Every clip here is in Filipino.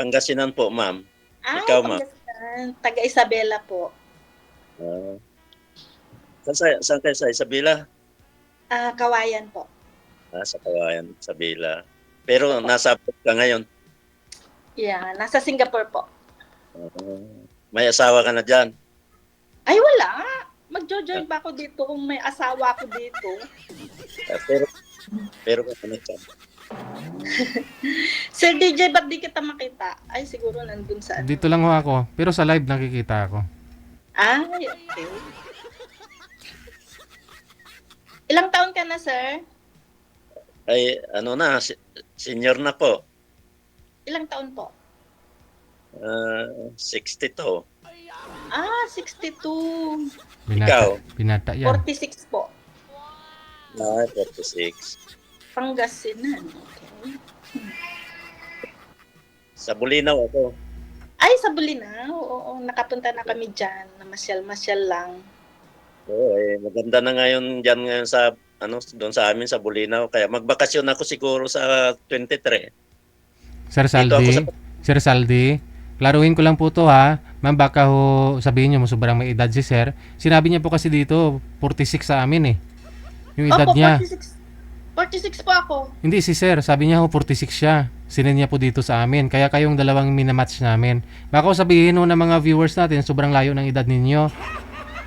Pangasinan po, ma'am. Ay, Ikaw, ma'am? Pangasinan. Taga Isabela po. Ah, saan kayo sa Isabela? Kawayan po. Sa Kawayan, Isabela. Pero Opo. nasa abroad ka ngayon. Yeah, nasa Singapore po. May asawa ka na diyan. Ay, wala. Magjo-join pa ako dito kung may asawa ako dito. Pero ano dyan? Sir DJ, ba't di kita makita? Ay, siguro nandun sa ano. Dito lang ho ako, pero sa live nakikita ako. Ay, okay. Ilang taon ka na, sir? Ay, ano na, senior na po. Ilang taon po? 62. 62. Ikaw? Binata yan. 46 po. 46. Pangasinan. Okay. Sa Bulinaw ako. Ay, sa Bulinaw. Oo, nakapunta na kami dyan. Namasyal-masyal lang. Oo, maganda na ngayon diyan ngayon sa doon sa amin sa Bulinaw. Kaya magbakasyon ako siguro sa 23. Sir Dito ako Saldi, Sir Saldi, klaruhin ko lang po to ha. Ma'am, baka ho sabihin nyo sobrang may edad si Sir. Sinabi niya po kasi dito, 46 sa amin eh. Yung edad Opo, niya. 46 po ako. Hindi si Sir, sabi niya ho 46 siya. Sinend niya po dito sa amin. Kaya kayong dalawang minamatch namin. Baka ho sabihin ho ng mga viewers natin, sobrang layo ng edad ninyo.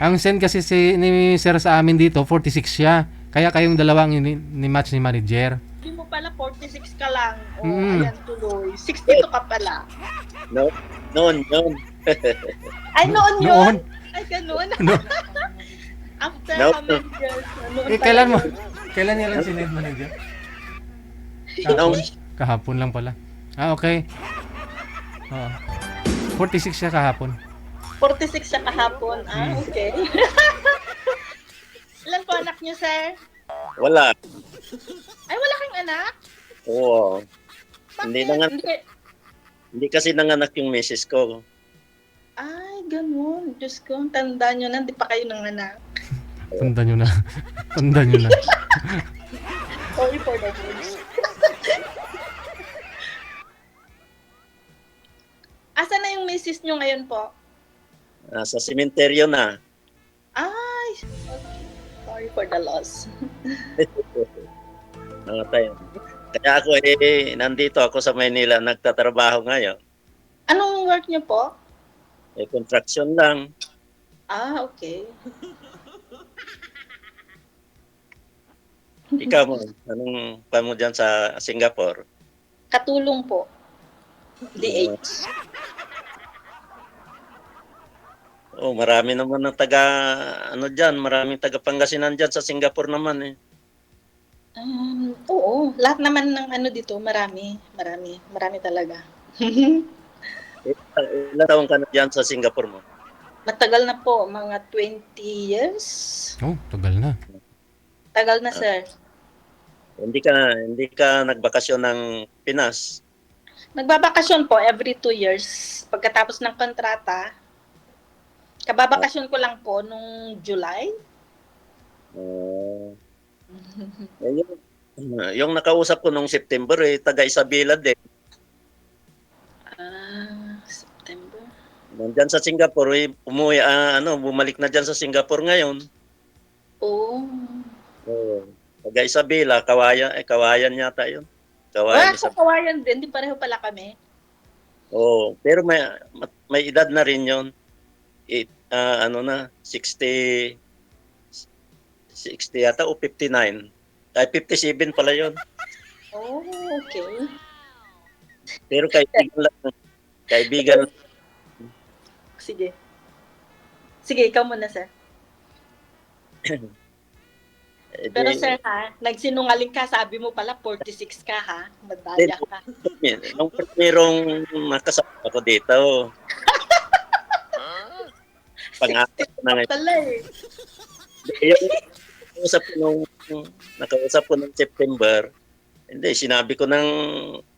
Ang send kasi ni Sir sa amin dito, 46 siya. Kaya kayong dalawang ni-match ni manager. Hindi mo pala 46 ka lang. Mm. Ayan tuloy. 62 ka pala. No, noon. Ay, noon yun? Noon. Ay, ganun. No. After No. how many years? Noon Eh, pala yun. kailan niya lang sinend manager? Noon. Kahapon lang pala. Okay. Oo. 46 siya kahapon. 46 siya kahapon. Okay. Ilan po anak niyo, sir? Wala. Ay, wala kang anak? Oo. Bakit? Hindi kasi nanganak yung misis ko. Ay, ganun. Diyos ko, ang tanda nyo na, di pa kayo nanganak. Tanda nyo na. Tanda nyo na. Sorry for the words. Asa na yung misis nyo ngayon po? Sa sementeryo na. Ay, okay. Sorry for the loss. Tayo. Kaya ako nandito ako sa Maynila nagtatrabaho ngayon. Anong work nyo po? Construction lang. Okay. Ikaw mo, anong pa mo dyan sa Singapore? Katulong po. DH. Marami naman ng maraming taga Pangasinan dyan sa Singapore naman eh. Oo, lahat naman ng dito, marami talaga. Ilan taon ka na dyan sa Singapore mo? Matagal na po, mga 20 years. Oh, tagal na. Tagal na, sir. Hindi ka nagbakasyon ng Pinas? Nagbabakasyon po every 2 years. Pagkatapos ng kontrata, kababakasyon ko lang po nung July. Yung nakausap ko nung September taga Isabela din. September. Nandyan sa Singapore, bumalik na dyan sa Singapore ngayon. Taga Isabela, Kawayan yata yun. Kawayan din, di pareho pala kami. Pero may edad na rin yun. 60 yata o 59. Ay, 57 pala yun. Okay. Pero kaibigan. Sige, ikaw muna, sir. Pero sir nagsinungaling ka, sabi mo pala 46 ka ha, madaya ka. Nung merong makasama ako dito. Pang-apat na ngayon. Pala eh. Nakausap ko nung September, sinabi ko ng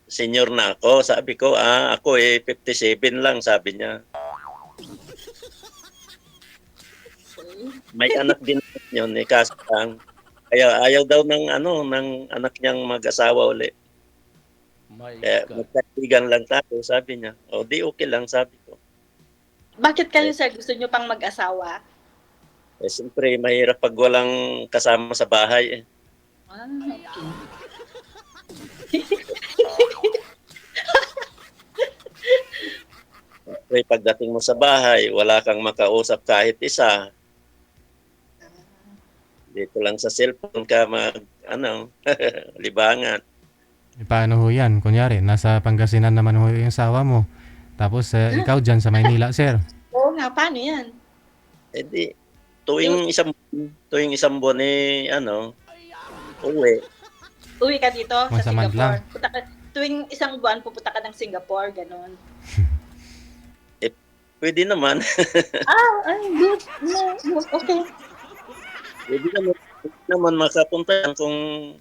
senior na ako. Sabi ko, ako 57 lang, sabi niya. May anak din yun, kaso lang. Kaya ayaw daw ng anak niyang mag-asawa uli. My Kaya God. magkaibigan lang tayo, sabi niya. O di okay lang, sabi ko. Bakit kayo, sir, gusto nyo pang mag-asawa? Eh, siyempre, mahirap pag walang kasama sa bahay. Okay. Eh, pagdating mo sa bahay, wala kang makausap kahit isa. Dito lang sa cellphone ka libangan. Paano ho yan? Kunyari, nasa Pangasinan naman ho yung asawa mo. Tapos ikaw dyan sa Maynila, sir. Oo nga, paano yan? Eh di, tuwing isang buwan uwi. Uwi ka dito sa Once a month lang. Singapore. Tuwing isang buwan, pupunta ka ng Singapore, ganun. Pwede naman. Good. No, okay. Pwede naman makapuntahan kung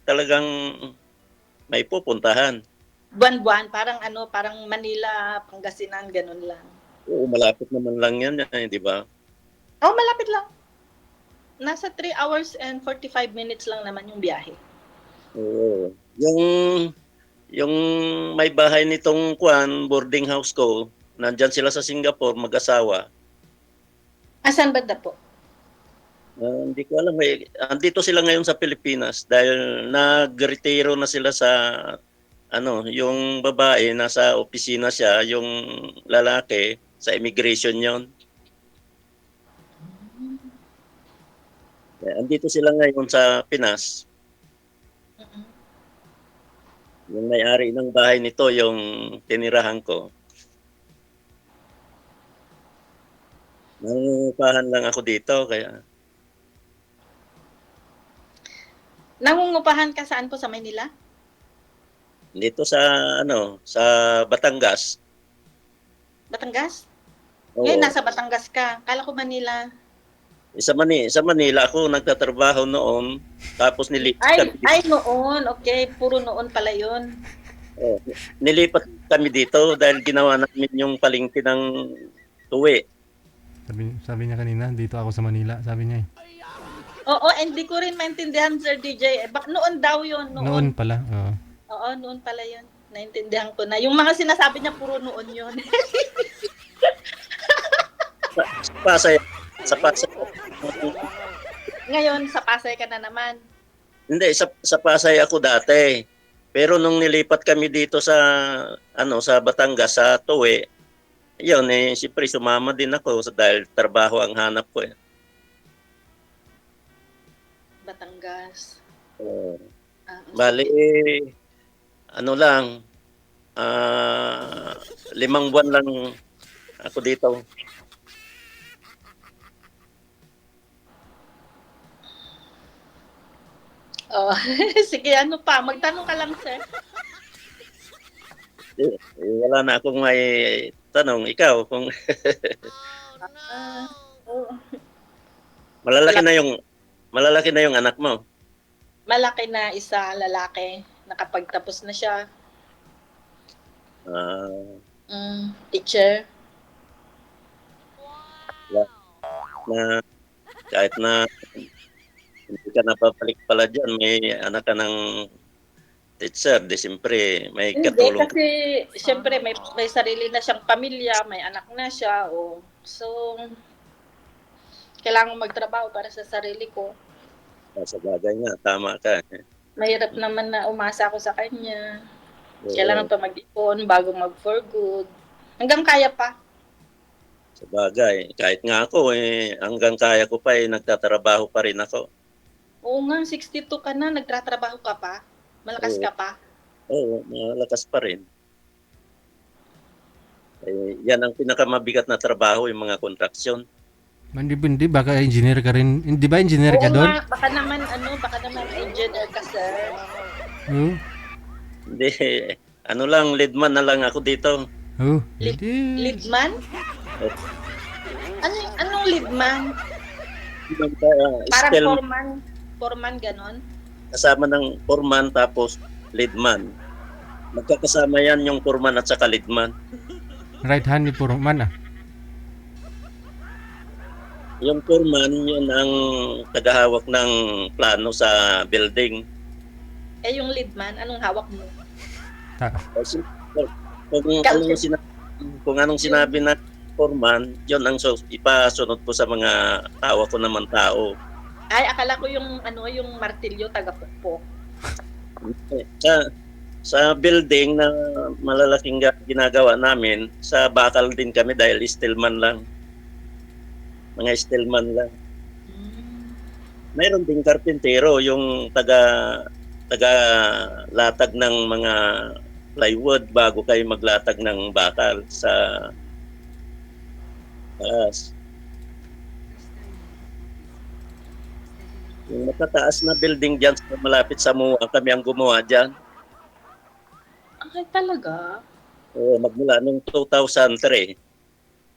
talagang may pupuntahan. Buwan-buwan, parang Manila, Pangasinan, ganun lang. Oo, malapit naman lang yan, di ba? Oh, malapit lang. Nasa 3 hours and 45 minutes lang naman yung biyahe. Oo. Yung may bahay nitong boarding house ko, nandyan sila sa Singapore, mag-asawa. Asan banda po? Hindi ko alam. Andito sila ngayon sa Pilipinas dahil nag-retiro na sila sa yung babae nasa opisina siya, yung lalaki sa immigration yon. Andito sila ngayon sa Pinas. Yung may-ari ng bahay nito, yung tinirahan ko. Nangungupahan lang ako dito, kaya Nangungupahan ka saan po sa Manila? dito sa sa Batangas. Batangas? Oo. Ngayon nasa Batangas ka. Kala ko Manila. Sa Manila ako nagtatrabaho noon, tapos nilipat Noon. Okay, puro noon pala yun. nilipat kami dito dahil ginawa namin yung palengke ng tuwi. Sabi niya kanina, dito ako sa Manila, sabi niya eh. Oo, hindi ko rin maintindihan, Sir DJ. Noon daw yun. Noon pala, oo. Oo, noon pala yun. Naintindihan ko na. Yung mga sinasabi niya, puro noon yun. Sa Pasay. Ngayon, sa Pasay ka na naman. Hindi, sa Pasay ako dati. Pero nung nilipat kami dito sa sa Batangas, sa Tuwi, yun siyempre sumama din ako dahil trabaho ang hanap ko eh. Batangas. Bali, lang, 5 buwan lang ako dito. Oh, sige, ano pa? Magtanong ka lang, sir. Wala na akong may tanong. Ikaw, kung malalaki na yung anak mo. Malaki na, isa lalaki. Nakapagtapos na siya. Teacher. Na kahit na hindi ka napapalik pala dyan, may anak ka ng teacher, di siyempre may katulong. Hindi, kasi siyempre may sarili na siyang pamilya, may anak na siya. So, kailangan magtrabaho para sa sarili ko. Sa bagay nga, tama ka. Mahirap naman na umasa ako sa kanya. Kailangan pa mag-ipon bago mag-for good. Hanggang kaya pa. Sa bagay, kahit nga ako hanggang kaya ko pa nagtatrabaho pa rin ako. Oo nga, 62 ka na, nagtatrabaho ka pa. Malakas ka pa. Oo, malakas pa rin. Yan ang pinakamabigat na trabaho, yung mga kontraksyon. Hindi, baka engineer ka rin. Hindi ba engineer ka doon? Oo nga, baka naman engineer ka, sir. Hindi, leadman na lang ako dito. Leadman? Anong leadman? Parang foreman, ganon? Kasama ng foreman tapos leadman. Magkakasama yan yung foreman at saka leadman. Right hand ni foreman Yung foreman, yun ang tagahawak ng plano sa building. Yung leadman, anong hawak mo? Kasi, kung anong sinabi na foreman, yun ang ipasunod ko sa mga tawa ko naman tao. Ay, akala ko yung ano, yung martilyo taga-pukpok. Sa sa building na malalaking ginagawa namin, sa bakal din kami dahil stillman lang. Mga stillman lang. Mayroon ding karpintero, yung taga latag ng mga plywood bago kayo maglatag ng bakal sa taas. Yung matataas na building dyan malapit sa MUA, kami ang gumawa dyan. Ay, talaga? Oo, magmula noong 2003.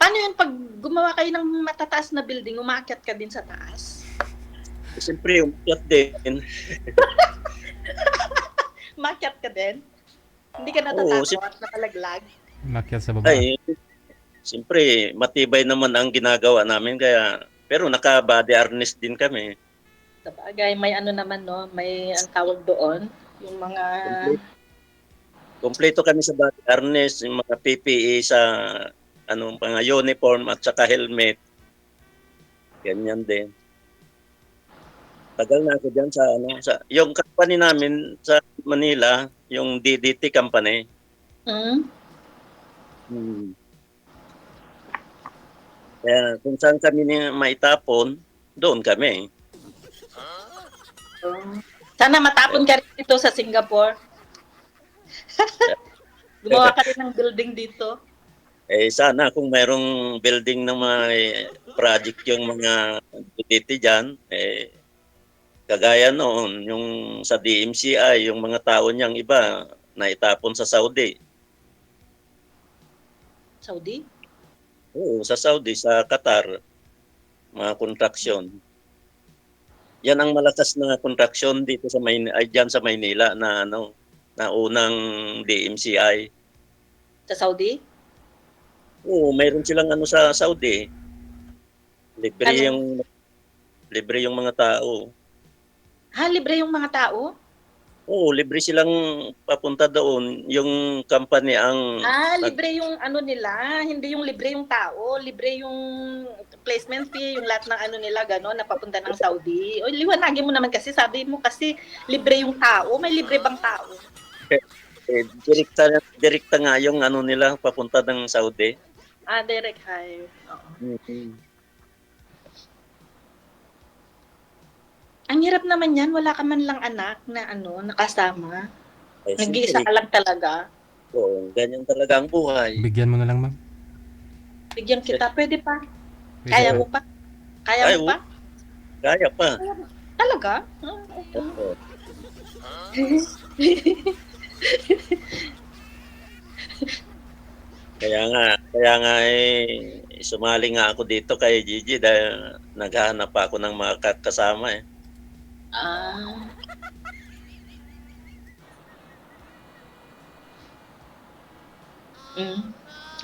Paano yun pag gumawa kayo ng matataas na building, umaakyat ka din sa taas? Siyempre, umakyat din. Umakyat ka din? Hindi ka Oo, natatakot na palaglag? Makyat sa baba. Ay, siyempre, matibay naman ang ginagawa namin, kaya, pero naka-body harness din kami. Sabagay, may ano naman, no? May ang tawag doon, yung mga... Kompleto kami sa body harness, yung mga PPE sa mga uniform at saka helmet. Ganyan din. Tagal na ako diyan sa yung company namin sa Manila, yung DDT company. Kaya kung saan kami maitapon, doon kami. Sana matapon ka rin dito sa Singapore. Gumawa ka rin ng building dito. Sana kung mayroong building na may project yung mga DDT dyan, kagaya noon, yung sa DMCI, yung mga tao niyang iba, naitapon sa Saudi. Saudi? Oo, sa Saudi, sa Qatar, mga kontraksyon. Yan ang malakas na kontraksyon dito sa dyan sa Maynila na unang DMCI. Sa Saudi? Oo, mayroon silang sa Saudi. Libre yung mga tao. Libre yung mga tao? Oo, libre silang papunta doon. Yung company ang... libre yung ano nila. Hindi yung libre yung tao. Libre yung placement fee, yung lahat ng ano nila, gano'n, napapunta ng Saudi. O, liwanagin mo naman kasi, sabi mo kasi libre yung tao. May libre bang tao? Direkta nga yung nila, papunta ng Saudi. Direct hire. Oo. Mm-hmm. Ang hirap naman yan, wala ka man lang anak na nakasama. Nag-iisa ka lang talaga. Oo, ganyan talaga ang buhay. Bigyan mo na lang, ma'am. Bigyan kita, pwede pa. Pwede. Kaya mo pa? Kaya mo pa? Kaya pa. Talaga? Oo. Kaya nga sumali nga ako dito kay Gigi dahil naghahanap pa ako ng mga kasama .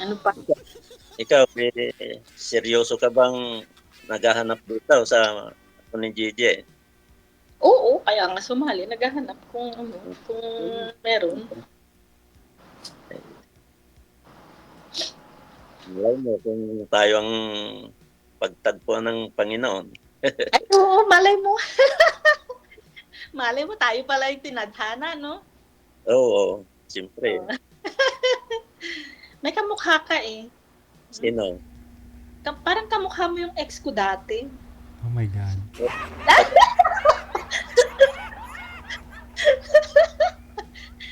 Ano pa? Ikaw, seryoso ka bang naghahanap dito sa ni Gigi? Oo, kaya nga sumali, naghahanap kung meron. Malay mo kung tayo ang pagtagpuan ng Panginoon. Ay, oo, malay mo. Malay mo, tayo pala yung tinadhana, no? Oo, siyempre. May kamukha ka eh. Sino? Parang kamukha mo yung ex ko dati. Oh my God.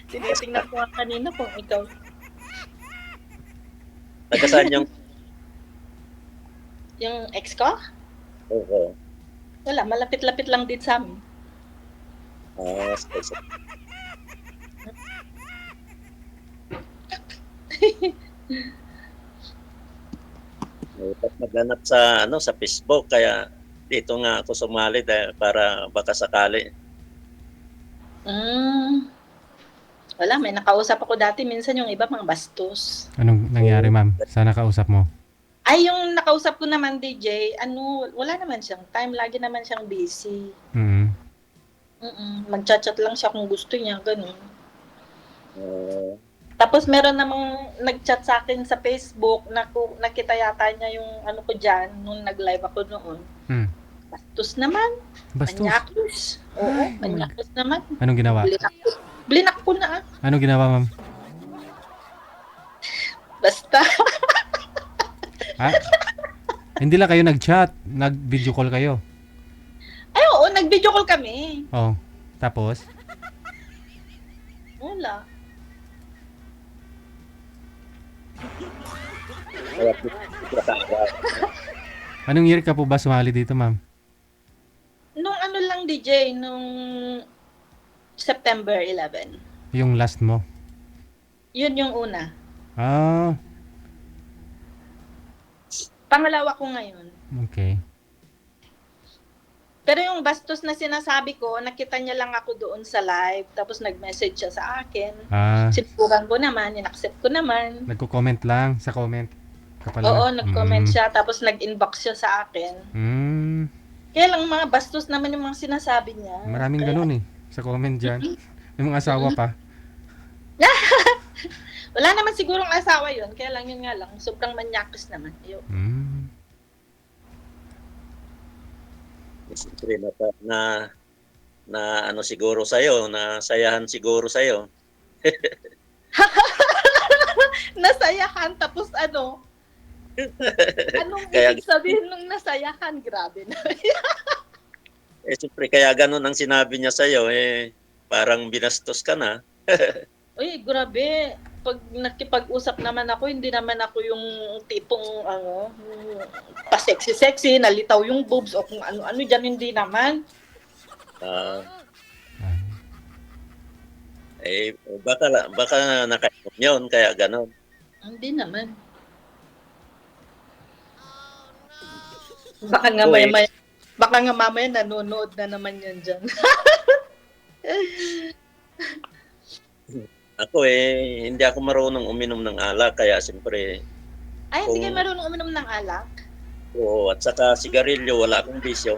Tinitingnan ko nga kanina kung ikaw. Taga-saan yung... Yung ex ko? Oo. Wala, malapit-lapit lang din sa amin. Maghanap sa Facebook, kaya dito nga ako sumali dahil para baka sakali. Wala, may nakausap ako dati minsan yung iba mga bastos. Anong nangyari, ma'am? Sana kausap mo. Ay, yung nakausap ko naman, DJ, wala naman siyang time, lagi naman siyang busy. Mag-chat-chat lang siya kung gusto niya, ganun. Ah, Tapos meron namang nag-chat sa akin sa Facebook na nakita yata niya yung ano ko diyan nung nag-live ako noon. Hmm. Bastos naman. Bastos. Manyakis. Oo, Ay, oh my manyakis naman. Anong ginawa? Blinak ko na. Anong ginawa, ma'am? Basta. Ah, hindi lang kayo nag-chat, nag-video call kayo. Ay, oo, nag-video call kami. Oh. Tapos, Wala. kaya pinaka- anong year ka po ba sumali dito, ma'am? Nung ano lang, DJ, nung September 11. Yung last mo. Yun yung una. Ah, Pangalawa ko ngayon. okay. Pero yung bastos na sinasabi ko, nakita niya lang ako doon sa live, tapos nag-message siya sa akin. Ah, Sinubukan ko naman, in-accept ko naman. nagko-comment lang sa comment. Kapala. Oo, nag-comment siya, tapos nag-inbox siya sa akin. Mm, Kaya lang mga bastos naman yung mga sinasabi niya. maraming Kaya- ganun eh. Sa comment dyan. May mga asawa pa. Wala naman sigurong asawa yun, kaya lang yun nga lang, sobrang manyakis naman. Yun. Mm. Siyempre na ano siguro sa'yo, na sayahan siguro sa'yo. Nasayahan, tapos ano? Anong Kaya- ibig sabihin nung nasayahan? Grabe na. Siyempre, kaya ganun ang sinabi niya sa'yo, parang binastos ka na. Uy, grabe. Pag nakipag-usap naman ako, hindi naman ako yung tipong pa-sexy-sexy, nalitaw yung boobs o kung ano-ano dyan, hindi naman. Ah, Ah. baka nakainom yun, kaya ganun. Hindi naman. Baka nga Uy. mamaya nanonood na naman yan dyan. Ako hindi ako marunong uminom ng alak, kaya siyempre, Ay, hindi Kung- kayo marunong uminom ng alak? oo, at saka sigarilyo, wala akong bisyo.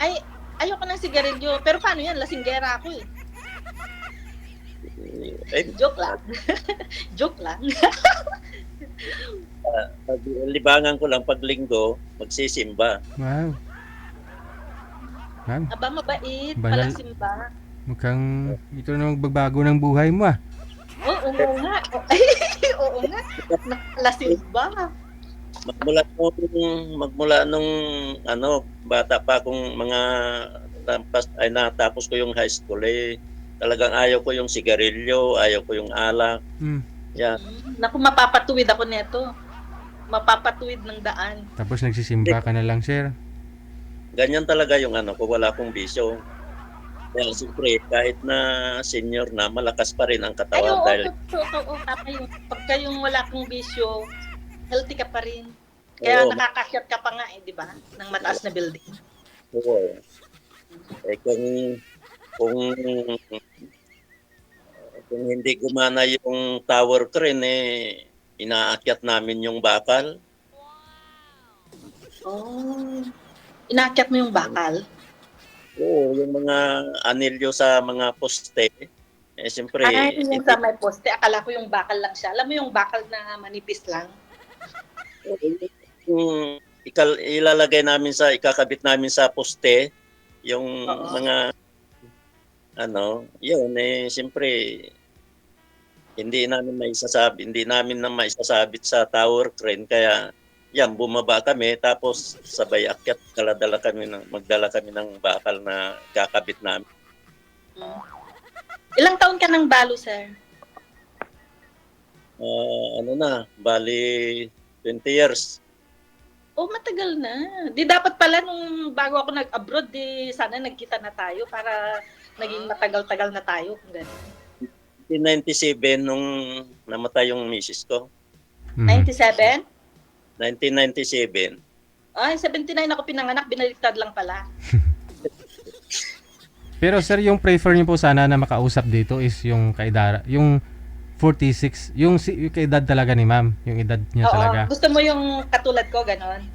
Ay, ayoko ng sigarilyo. Pero paano yan? Lasinggera ako eh. Joke lang. Joke lang. Pag libangan ko lang pag linggo, magsisimba. Wow. Ma'am, Aba, mabait. Banal. Palasimba. mukhang ito na magbabago ng buhay mo ah. Oo nga. Oo nga. Nakalasimba. Magmula nung bata pa akong natapos ko yung high school, talagang ayaw ko yung sigarilyo, ayaw ko yung alak. Mm. Yan. Naku, mapapatuwid ako neto. Mapapatuwid ng daan. Tapos nagsisimba ka na lang, sir. Ganyan talaga yung ko, wala akong bisyo. Kaya siyempre, kahit na senior na, malakas pa rin ang Ay, katawan oo, dahil totoo. Tama yun. Pagka yung wala kang bisyo, healthy ka pa rin. Kaya Oo. nakakakyat ka pa nga di ba? Ng mataas na building. oo. Kung kung hindi gumana yung tower crane, inaakyat namin yung bakal. Oh. Inakyat mo yung bakal? Oo, yung mga anilyo sa mga poste, siyempre, Ay, yung sa may poste. Akala ko yung bakal lang siya. Alam mo yung bakal na manipis lang? yung ilalagay namin ikakabit namin sa poste, yung Oo. mga, yun, siyempre, hindi namin na maisasabit sa tower crane, kaya, yan, bumaba kami, tapos sabay akyat, magdala kami ng bakal na kakabit namin. Hmm. Ilang taon ka nang balo, sir? Bali, 20 years. Oh, matagal na. Di dapat pala nung bago ako nag-abroad, sana nagkita na tayo para naging matagal-tagal na tayo. Kung gano'n. 1997 nung namatay yung misis ko. Mhm. 97? 1997. Ay, 79 ako pinanganak, binaliktad lang pala. Pero sir, yung prefer niyo po sana na makausap dito is yung kaedad, yung 46, yung kaedad talaga ni ma'am, yung edad niya Oo, talaga. gusto mo yung katulad ko, ganon?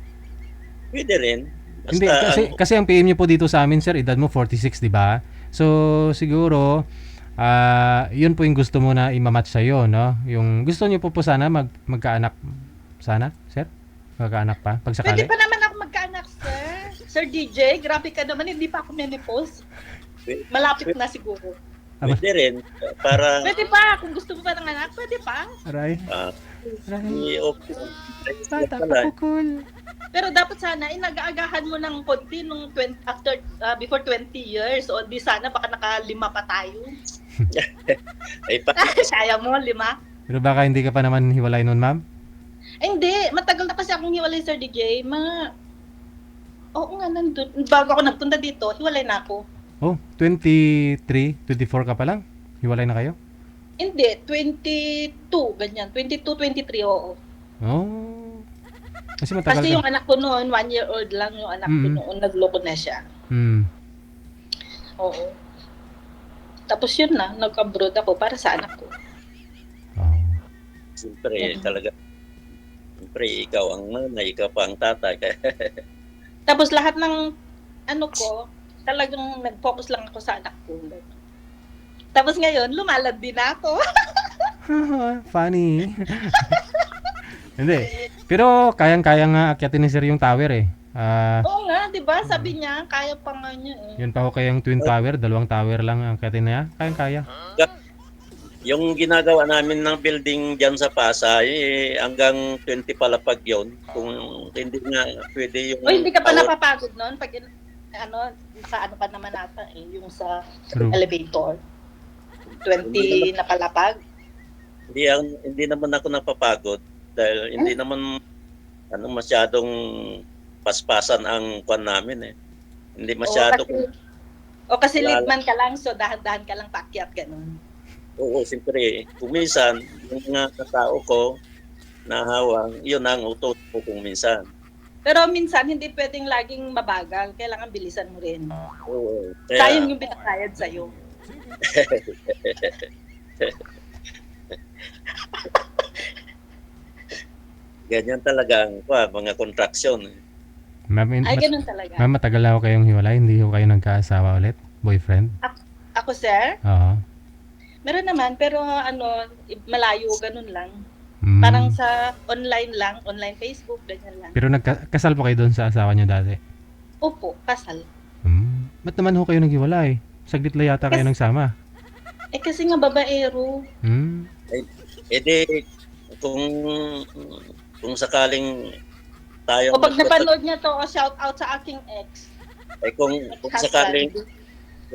Pwede rin. Basta, Hindi kasi ang PM niyo po dito sa amin sir, edad mo 46, di ba? So siguro Yun po yung gusto mo na i-match sa'yo, no? Yung gusto niyo po sana magkaanak sana, sir? Magkaanak pa, pag Pwede sakali? pa naman ako magkaanak, sir. Sir DJ, grabe ka naman, hindi pa ako menopause. Pwede, Malapit na siguro. pwede rin para Pwede pa, kung gusto mo pa ng anak, pwede pa. Aray. ah, Aray. okay. Bata Pala, pa cool. Pero dapat sana, inag-aagahan mo ng konti nung before 20 years. O di sana, baka nakalima pa tayo. ay pa, Kaya mo, 5? Pero baka hindi ka pa naman hiwalay nun, ma'am? Hindi, matagal na kasi akong hiwalay, Sir DJ. Oo nga, nandun. Bago ako nagpunta dito, hiwalay na ako. Oh, 23, 24 ka pa lang? Hiwalay na kayo? Hindi, 22, ganyan. 22, 23, oo. Oh. Kasi matagal Kasi ka. yung anak ko noon, 1-year-old lang yung anak ko Mm. noon, nagloko na siya. Hmm. Oo. Tapos yun na, nag-abroad ako para sa anak ko. Oh. siyempre talaga. Siyempre, ikaw ang nanay, ikaw pa ang tatay. Kaya, Tapos lahat ng ano ko, talagang nag-focus lang ako sa anak ko. Tapos ngayon, lumalad din ako. Funny. Hindi. Pero kayang-kaya nga akyatin ni sir yung tower eh. Oo nga, di ba? Sabi niya, kaya pa nga niya eh. Yun pa ho kayang twin tower, dalawang tower lang ang akyatin niya. Kayang-kaya. yung ginagawa namin ng building dyan sa Pasay, hanggang 20 palapag yun. Kung hindi nga pwede yung... O hindi ka pa tower. napapagod noon pag sa ano ka naman ata eh, yung sa True. elevator. 20 na palapag. Hindi naman ako napapagod dahil hindi naman masyadong paspasan ang kwan namin eh. Hindi masyado O kasi Wala- leadman ka lang, so dahan-dahan ka lang paakyat, ganun. Oo, siyempre, kung minsan, yung mga katao ko, nahawang, yun ang utos ko kung minsan. Pero minsan, hindi pwedeng laging mabagal. Kailangan bilisan mo rin. Oo. Sayang yung binakayad sa'yo. Ganyan talaga ang mga contraction. Ma'am, Ay, ganun talaga. ma'am, matagal na ho kayong hiwalay, hindi ho kayo nagkaasawa ulit? Boyfriend? Ako, sir, Oo. meron naman, pero malayo, ganun lang. Mm. Parang sa online lang, online Facebook, ganyan lang. Pero nagkasal po kayo doon sa asawa niyo dati? Opo, kasal. Ba't naman ho kayo naghiwalay? Saglit lang yata kayo nagsama. Eh kasi nga babaero. Hmm. E di, kung sakaling tayo O pag napanood niya to, shout out sa aking ex. kung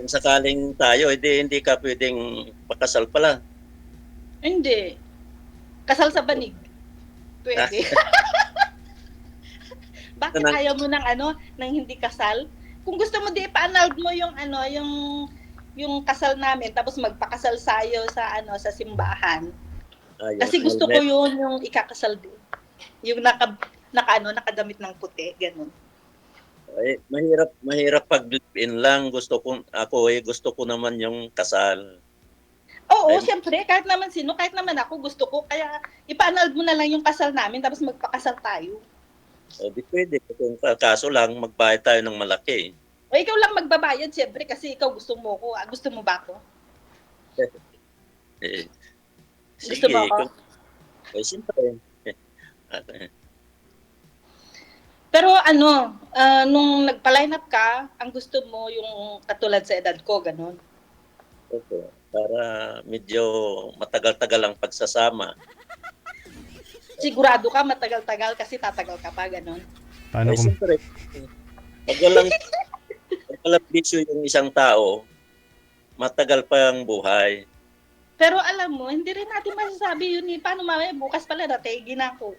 sakaling tayo, edi hindi ka pwedeng pakasal pala. Hindi. Kasal sa banig. Pwede. Bakit ayaw mo ng ng hindi kasal? Kung gusto mo di pa-annulled mo yung yung kasal namin tapos magpakasal sayo sa simbahan. Ayun, Kasi gusto ko yun yung ikakasal din. Yung nakadamit ng puti, ganun. Ay, mahirap pag live-in lang. Gusto ko naman yung kasal. Oo, Ay- syempre, kahit naman sino, kahit naman ako, gusto ko. Kaya ipa-annulled mo na lang yung kasal namin tapos magpakasal tayo. O di pwede. Kung kaso lang, magbayad tayo ng malaki. O ikaw lang magbabayad, syempre, kasi ikaw gusto mo ko. Gusto mo ba ako? Eh, Gusto mo ako? Siyempre. Pero nung nagpa-line up ka, ang gusto mo yung katulad sa edad ko, ganun. Opo. Para medyo matagal-tagal ang pagsasama. Sigurado ka, matagal-tagal kasi tatagal ka pa, ganun. Paano kung... Siyempre, pag walang bisyo yung isang tao, matagal pa ang buhay. Pero alam mo, hindi rin natin masasabi yun eh. Paano mamaya, bukas pala nategi na ako.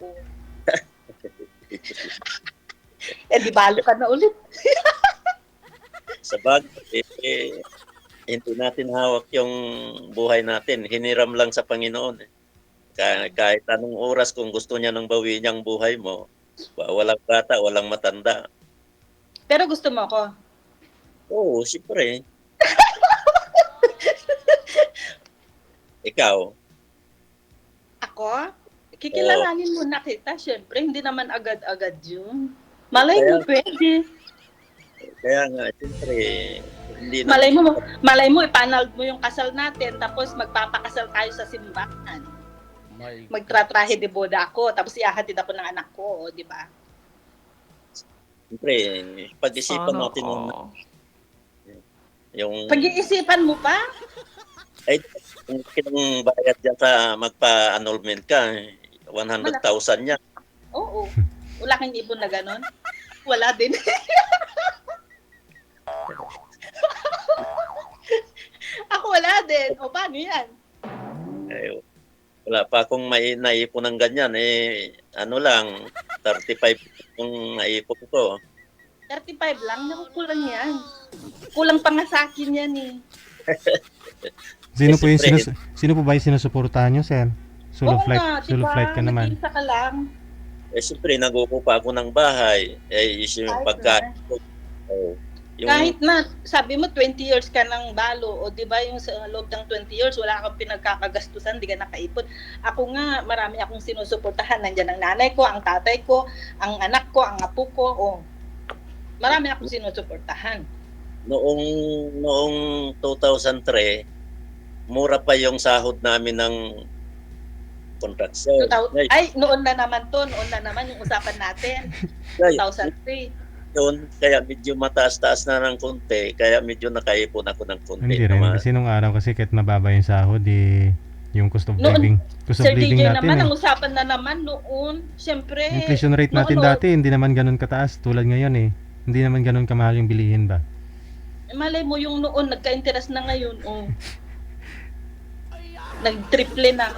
Eh, di balo ka na ulit. Sa bagay, hindi natin hawak yung buhay natin. Hiniram lang sa Panginoon. Kahit anong oras kung gusto niya nang bawiin niyang buhay mo, walang bata, walang matanda. Pero gusto mo ako. Oo, siyempre. Ikaw, Ako? Kikilalanin mo na kita, syempre. Hindi naman agad-agad yun. Malay mo, pwede. Kaya nga, siyempre, hindi na, Malay mo, ipanald mo yung kasal natin, tapos magpapakasal tayo sa simbahan. Magtratrahe de boda ako, tapos ihahatid ako ng anak ko, di ba? siyempre, pag-isipan Sana natin yung, Pag-iisipan mo pa? ay, kung kinang bayad dyan sa magpa-annulment ka, 100,000 yan. Oo. Wala kang ipon na ganon? Wala din. Ako wala din. O paano yan? Eh, wala pa akong may naipon ng ganyan. Ano lang, 35 yung naipon ko. 35 lang? Naku, kulang yan. Kulang pa nga sa akin yan eh. Sino po ba yung sinusuportahan nyo, sir? Solo Oo flight, nga, solo diba? flight ka naman. Nag-iisa ka lang. Siyempre, nag-uupa ako ng bahay. Yung Kahit pagkain ko. Yung, Kahit na, sabi mo 20 years ka ng balo, o di ba yung sa loob ng 20 years, wala kang pinagkakagastusan, di ka nakaipon. Ako nga, marami akong sinusuportahan. Nandiyan ang nanay ko, ang tatay ko, ang anak ko, ang apo ko. Marami akong sinusuportahan. noong 2003, mura pa yung sahod namin ng contraction. Ay, noon na naman yung usapan natin. 2003. Yun, kaya medyo mataas-taas na ng konti, kaya medyo nakaipon ako ng konti. Hindi rin, kasi nung araw kasi kahit mababa yung sahod, yung cost of living, Sir DJ natin naman, ang usapan na naman noon, siyempre. inflation rate natin dati, hindi naman ganun kataas tulad ngayon eh. Hindi naman ganun kamahal yung bilihin ba? Malay mo yung noon, nagka-interest na ngayon, nag-triple na.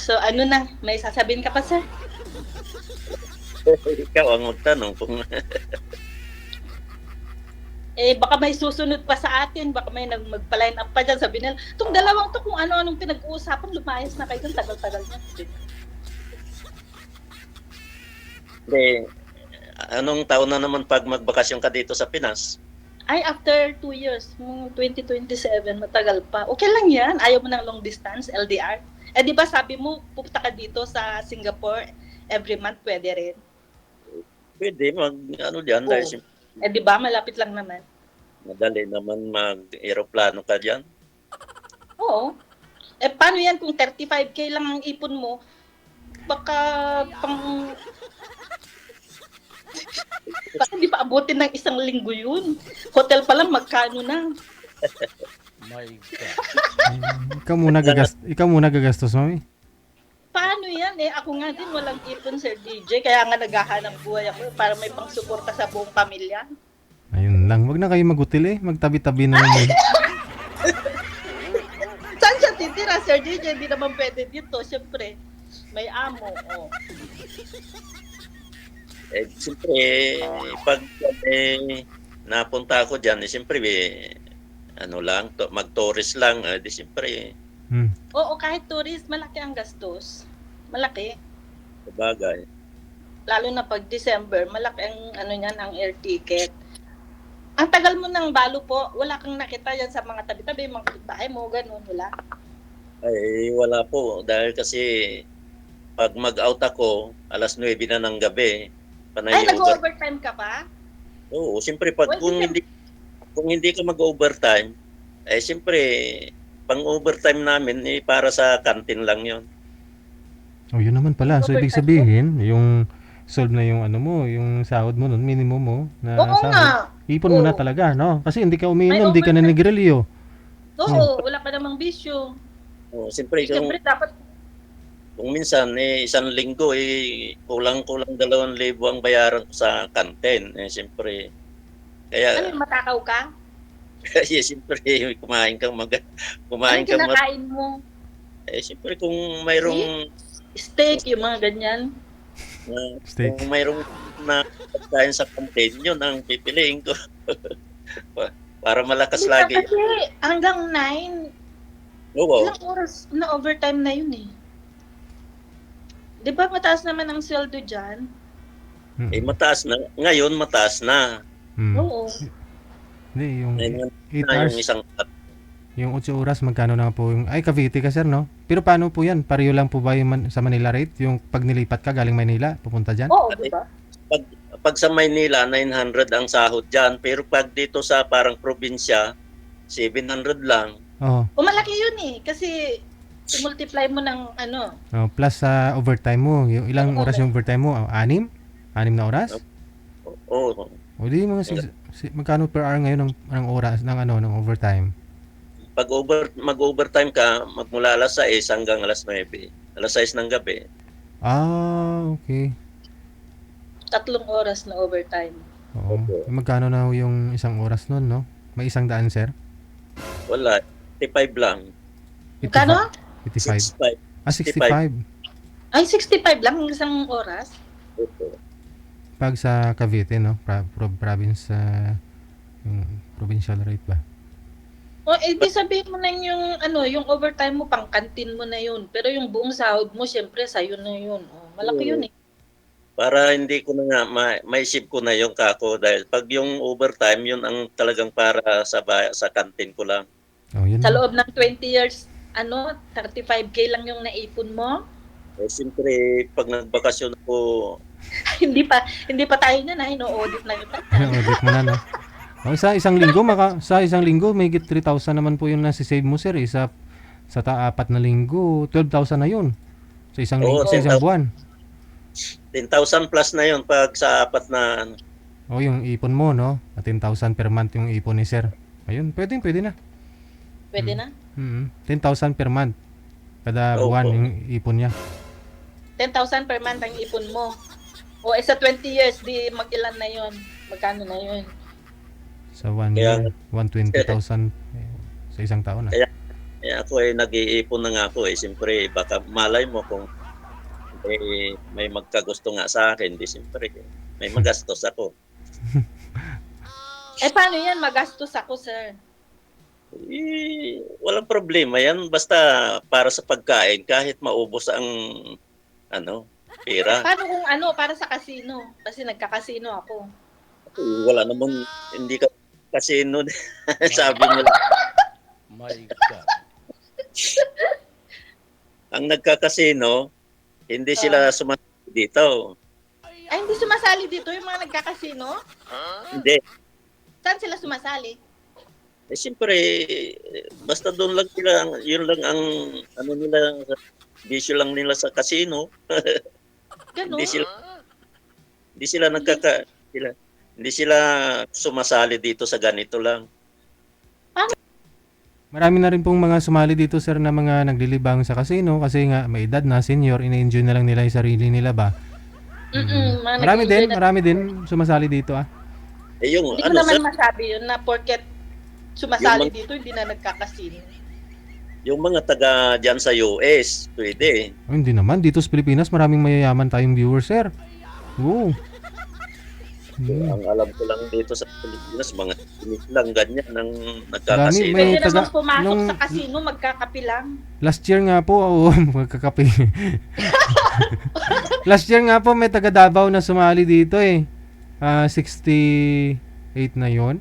So ano na, may sasabihin ka pa, sir? Ikaw ang magtanong kung Baka may susunod pa sa atin, baka may magpa-line up pa dyan, sabi nila, itong dalawang to kung ano-anong pinag-uusapan, lumayas na kayo dun, tagal-tagal na. Hindi, anong taon na naman pag magbakasyon ka dito sa Pinas? Ay, after 2 years, 2027, matagal pa. Okay lang yan, ayaw mo ng long distance, LDR. Di ba sabi mo, pupunta ka dito sa Singapore, every month pwede rin. Pwede, dyan, dahil Di ba, malapit lang naman. madali naman mag-aeroplano ka dyan. Oo. Paano yan kung 35K lang ang ipon mo? Baka baka hindi pa abutin ng 1 linggo yun. Hotel pa lang magkano na. My God. Ikaw muna gagastos, mami. Paano yan? Ako nga din walang ipon, Sir DJ. Kaya nga naghahanap buhay ako para may pangsuporta sa buong pamilya. Ayun lang, wag na kayo mag-hotel eh. Magtabi-tabi na lang. Saan siya titira, Sir DJ? Hindi naman pwede dito. Siyempre, may amo. Siyempre, pag napunta ako dyan, siyempre, mag-tourist lang. Siyempre, Oo, kahit tourist, malaki ang gastos. Malaki. sabagay. Lalo na pag December, malaki ang ang air ticket. Ang tagal mo ng balo po, wala kang nakita yan sa mga tabi-tabi, mga bahay mo, ganun, wala. Ay, wala po. Dahil kasi, pag mag-out ako, 9:00 na ng gabi, Ay, nag-overtime ka pa? Oo, siyempre, kung hindi ka mag-overtime, siyempre, pang-overtime namin, para sa kantin lang yon. Oh, yun naman pala. So, ibig sabihin, yung solve na yung yung sahod mo nun, minimum mo na Oo sahod. nga. Ipon mo na talaga, no? Kasi hindi ka May umiinom, hindi ka na nagrelyo. Oo, wala pa namang bisyo. Siyempre, Siyempre, dapat kung minsan, 1 linggo, kulang-kulang 2,000 ang bayaran ko sa kantin. Siyempre, kaya, matakaw ka? siyempre, kumain kang Anong kinakain mo? siyempre, kung mayroong Steak, yung mga ganyan. Steak. Kung mayroong na pagkain sa kantin, yun ang pipiliin ko. Para malakas Minsan lagi. kasi hanggang 9, Oo. ilang oras na overtime na yun eh. Di ba mataas naman ang sweldo dyan? Mataas na. Ngayon, mataas na. Hmm. Oo. Hindi, yung Ngayon 8 na hours. yung isang Yung 8 oras, magkano na po yung... Ay, Cavite ka, sir, no? Pero paano po yan? Pareho lang po ba yung sa Manila rate? Yung pag nilipat ka galing Manila, pupunta dyan? Oo, di ba? Pag, pag sa Maynila, 900 ang sahod dyan. Pero pag dito sa parang probinsya, 700 lang. Oo. Malaki yun eh. Kasi i-multiply mo ng ano. Oh, plus sa overtime mo. Yung ilang Oo, oras yung overtime mo? 6? 6 na oras? Oo. O di mga magkano per hour ngayon ng oras ng overtime? Pag mag-overtime ka, magmula alas 6 hanggang alas 9. Alas 6 ng gabi. Ah, okay. 3 oras na overtime. Oo. Opo. Magkano na yung isang oras nun, no? May 100, sir? Wala. 55 lang. Magkano? 55. 65. Ah, 65. Ay, 65 lang ang isang oras. Opo. Pag sa Cavite, no? Province, yung provincial rate ba? O, di sabihin mo na yung, yung overtime mo, pang kantin mo na yun. Pero yung buong sahod mo, syempre, sa'yo na yun. Oh, malaki yun eh. Para hindi ko na nga, maisip ko na yung kako dahil pag yung overtime, yun ang talagang para sa kantin ko lang. Oh, yun. Sa loob ng 20 years, 35K lang yung naipon mo. Eh, siyempre, pag nagbakasyon ako, hindi pa tayo na ino-audit na kita. Audit mo na, no? Oh, sa isang linggo, may 3,000 naman po yung nasi-save mo, sir. Sa 4 na linggo, 12,000 na yun. Sa isang linggo, Oo, sa isang 10,000. buwan. 10,000 plus na yun pag sa 4 na, Oh, yung ipon mo, no? 10,000 per month yung ipon ni sir. Ayun, pwede na. Pwede na? 10,000 per month. Kada Opo. buwan yung ipon niya. 10,000 per month ang ipon mo. O, sa 20 years, di mag-ilan na yon? Magkano na yun? Sa 1 Kaya- year, 120,000 sa isang taon. Kaya- ako nag-iipon na nga ako Siyempre, baka malay mo kung may magkagusto nga sa akin, di siyempre, may magastos ako. Paano yan? Magastos ako, sir. Walang problema yan. Basta para sa pagkain, kahit maubos ang pera. Paano kung para sa casino? Kasi nagka-casino ako. Wala namang, hindi ka kasino. Sabi mo lang. My God. Ang nagkakasino, hindi sila sumasali dito. Ay, hindi sumasali dito yung mga nagka-casino? Hindi. Saan sila sumasali? Siyempre, basta doon lang sila, yun lang ang nila, bisyo lang nila sa casino. Ganun? Hindi sila sumasali dito sa ganito lang. Marami na rin pong mga sumali dito, sir, na mga naglilibang sa casino kasi nga may edad na, senior, ina-enjoy na lang nila yung sarili nila ba? Mga Marami din sumasali dito, ah. Yung Hindi ko naman masabi yun na porket sumasali dito, hindi na nagka-casino. yung mga taga diyan sa US, pwede. Oh, hindi naman. Dito sa Pilipinas, maraming mayayaman tayong viewers, sir. Oo. Ang alam ko lang dito sa Pilipinas, mga tinik lang ganyan ang Dami, nagkakasino. may- Pwede naman pumasok nung- sa casino, magkakapi lang. Last year nga po, oo, magkakape. Last year nga po, may taga Davao na sumali dito eh. 68 na yon.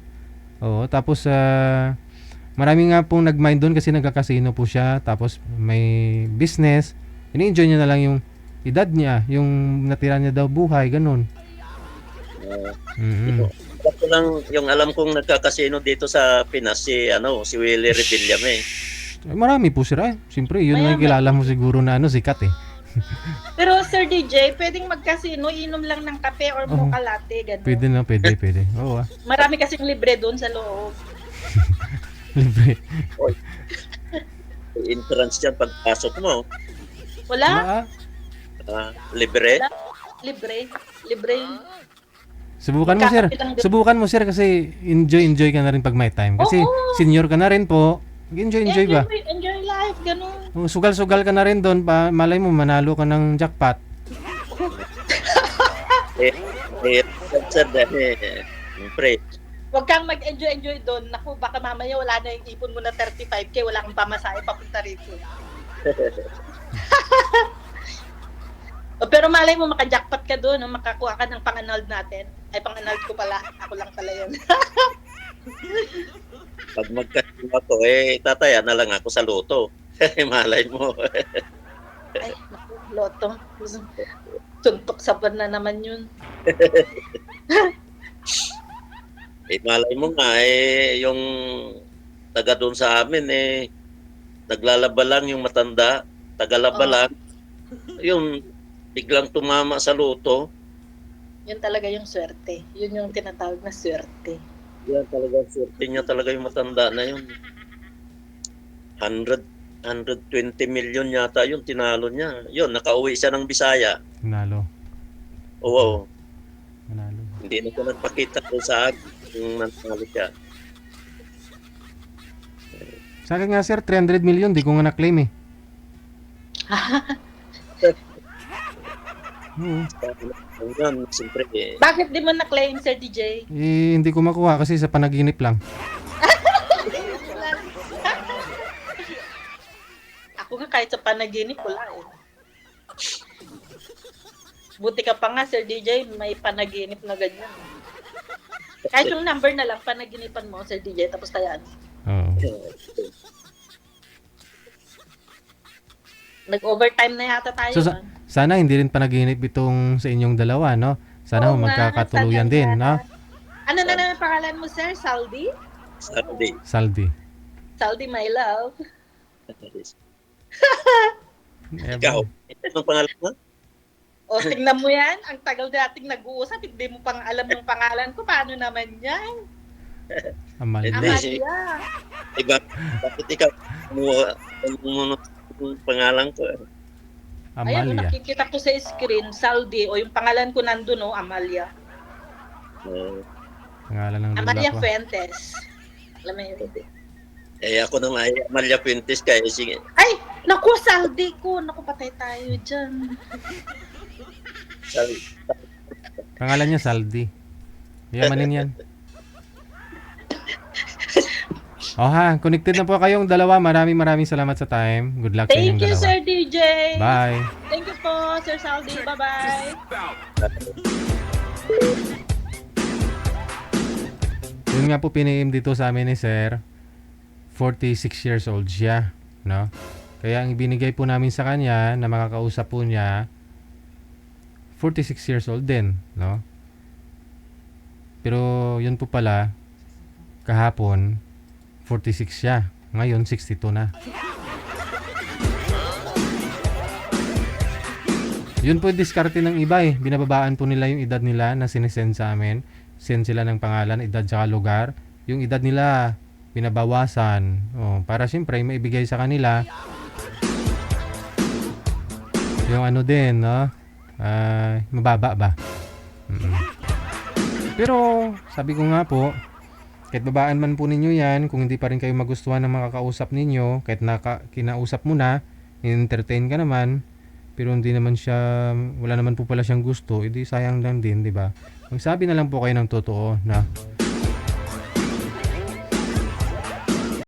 Oo, tapos marami nga pong nag-mind doon kasi nagkakasino po siya. Tapos may business. Ini-enjoy niya na lang yung edad niya, yung natira niya daw buhay, ganun. Ito lang yung alam kong nagkakasino dito sa Pinas si Willie Revillame. Marami po sila. Siyempre, yun Mayaman. ang kilala mo siguro na sikat eh. Pero Sir DJ, pwedeng mag-casino, inom lang ng kape or mocha latte, gano'n. Pwede na, pwede. Oo ah. Marami kasing libre doon sa loob. Libre. Entrance dyan pagpasok mo. Wala? Libre. Libre. Libre yun. Subukan mo sir. Magkakape lang din. Subukan mo sir kasi enjoy ka na rin pag may time. Kasi Oo. senior ka na rin po. Enjoy ba? Enjoy life, gano'n. Oh, sugal-sugal ka na rin doon. Malay mo manalo ka ng jackpot. Sir, siyempre, Huwag kang mag-enjoy doon. Naku, baka mamaya wala na yung ipon mo na 35K, wala kang pamasahe papunta rito. Pero malay mo maka-jackpot ka doon, makakuha ka ng pang-annulled natin. Ay, pang-annulled ko pala. Ako lang pala yun. Pag magkasino ako, tataya na lang ako sa loto. Malay mo. Ay, naku, loto. Suntok sa buwan na naman yun. Malay mo nga, yung taga doon sa amin, naglalaba lang yung matanda, tagalaba Oh. lang. Yung biglang tumama sa loto, Yun talaga yung swerte. Yun yung tinatawag na swerte. yan talaga, swerte niya talaga yung matanda na yun. 120 million yata yun, tinalo niya. Yun, nakauwi siya ng Bisaya. Nanalo. Oo, Nanalo. hindi na siya nagpakita doon sa akin kung nanalo siya. Sa akin nga sir, 300 million, di ko nga na-claim eh. Oo. Yan, siyempre, Bakit di mo na-claim, Sir DJ? Hindi ko makuha kasi sa panaginip lang. Ako nga kahit sa panaginip, wala eh. Buti ka pa nga, Sir DJ, may panaginip na ganyan. Kahit yung number na lang, panaginipan mo, Sir DJ, tapos tayaan. Oo. Nag-overtime na yata tayo. So, sana hindi rin panaginip itong sa inyong dalawa, no? Sana Oo nga, magkakatuluyan sana din, nga. no? Ano na naman pangalan mo, Sir? Saldi? Saturday. Saldi. Saldi, my love. Ikaw, anong pangalan mo? O, tingnan mo yan. Ang tagal nating nag-uusap. Hindi mo pang alam yung pangalan ko. Paano naman yan? Amalia. Hindi. Amalia. Iba, bakit ikaw mo pangalan ko? Ayan, Amalia. nakikita ko sa screen, Saldi. O, yung pangalan ko nandun, no? Amalia. Pangalan ng Amalia lola ko. Fuentes. Alam mo yun? Ako naman ay Amalia Fuentes kaya sige. Ay! Naku, Saldi ko. Naku, patay tayo dyan. Sabi, Pangalan niya Saldi. Yamanin yan. Oh ha, connected na po kayong dalawa. Maraming salamat sa time. Good luck sa inyong Thank you, dalawa. Sir DJ. Bye. Thank you po, Sir Saldi. Bye-bye. Yun nga po piniim dito sa amin ni Sir. 46 years old siya, no? Kaya ang ibinigay po namin sa kanya na makakausap po niya 46 years old din, no? Pero yun po pala kahapon 46 siya. Ngayon 62 na. Yun po yung diskarte ng iba eh. Binababaan po nila yung edad nila na sinesend sa amin. Send sila ng pangalan, edad tsaka lugar. Yung edad nila binabawasan. Oh, para siyempre maibigay sa kanila yung ano din, no? Mababa ba? Mm-mm. Pero sabi ko nga po, kahit babaan man po ninyo yan, kung hindi pa rin kayo magustuhan ng makakausap ninyo, kahit kinausap mo na, entertain ka naman, pero hindi naman siya, wala naman po pala siyang gusto, edi sayang lang din, di ba? Magsabi na lang po kayo ng totoo na